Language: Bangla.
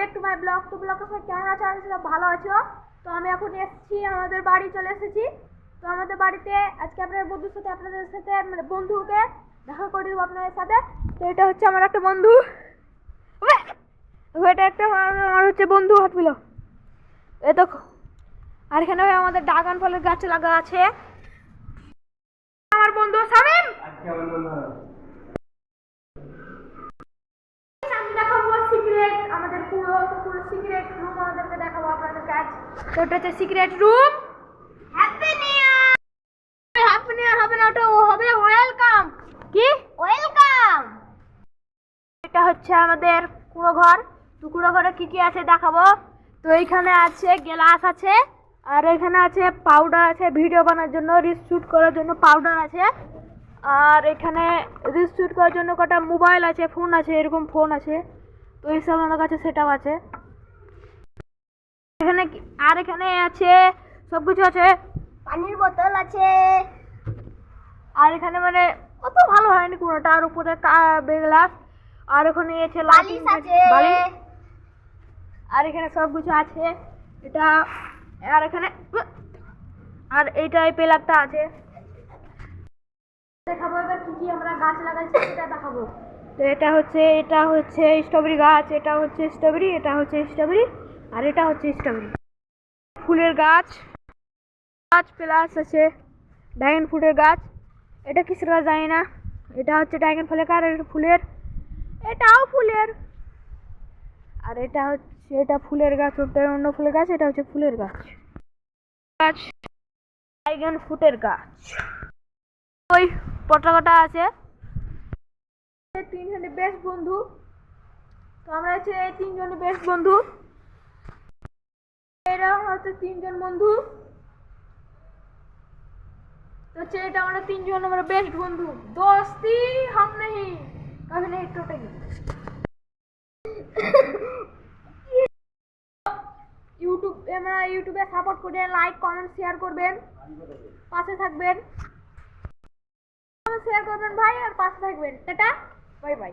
Back to my blog. তো ব্লগের সবাই কেমন আছো? আমি সব ভালো আছো। তো আমি এখন এসেছি, আমাদের বাড়ি চলে এসেছি। তো আমাদের বাড়িতে আজকে আপনাদের বন্ধুর সাথে মানে বন্ধুকে দেখা করে দেবো আপনাদের সাথে। তো এটা হচ্ছে আমার একটা বন্ধু, এটা একটা আমার হচ্ছে বন্ধু, হাত মিলো এ দেখো। আর এখানে আমাদের ড্রাগন ফলের গাছ লাগা আছে। আমার বন্ধু শামিম, আমি দেখাবো সিক্রেট, আমাদের পুরো সিক্রেট রুম আমাদেরকে দেখাবো আপনাদের কাছে। তো ওটা হচ্ছে secret room. Happy new year. Happy new year হবে না, ওটা হবে ওয়েলকাম। কি ওয়েলকাম? এটা হচ্ছে আমাদের কুড়ো ঘর। তো কুড়ো ঘরে কি কি আছে দেখাবো। তো এইখানে আছে গ্লাস আছে, আর এখানে আছে পাউডার আছে ভিডিও বানানোর জন্য, রিলস শুট করার জন্য পাউডার আছে। আর এখানে রিলস শুট করার জন্য কটা মোবাইল আছে, ফোন আছে, এরকম ফোন আছে। তো এইসব আমার কাছে সেটআপ আছে এখানে। আর এখানে আছে সব কিছু আছে, পানির বোতল আছে। আর এখানে মানে অত ভালো হয়নি কোনোটা। আর উপরে গ্লাস, আর ওখানে আছে লাইটিং আছে, আর এখানে সব কিছু আছে এটা। আর এখানে আর এইটাই পেলারটা আছে। দেখাবো এবার কি কি আমরা গাছ লাগাইছি সেটা দেখাবো। তো এটা হচ্ছে স্ট্রবেরি গাছ, এটা হচ্ছে স্ট্রবেরি, এটা হচ্ছে স্ট্রবেরি, আর এটা হচ্ছে স্ট্রবেরি। ফুলের গাছ প্লাস আছে ড্রাগন ফ্রুটের গাছ। এটা কিসের গাছ জানি না, এটা হচ্ছে ড্রাগন ফলের গাছ, এটা ফুলের, এটাও ফুলের। আর এটা ফুলের গাছ, ওটা অন্য ফুলের গাছ, এটা হচ্ছে ফুলের গাছ। ড্রাগন ফ্রুটের গাছ। ওই পতাকাটা আছে। তিনজনে বেস্ট বন্ধু। তো আমরা হচ্ছে এই তিনজনে বেস্ট বন্ধু। এরা হচ্ছে তিনজন বন্ধু। তো হচ্ছে এটা আমরা তিনজন আমরা বেস্ট বন্ধু। दोस्ती हम नहीं कभी नहीं टूटेगी। ইউটিউবে সাপোর্ট করবেন, লাইক কমেন্ট শেয়ার করবেন, পাশে থাকবেন, শেয়ার করবেন ভাই, আর পাশে থাকবেন। Tata, bye bye.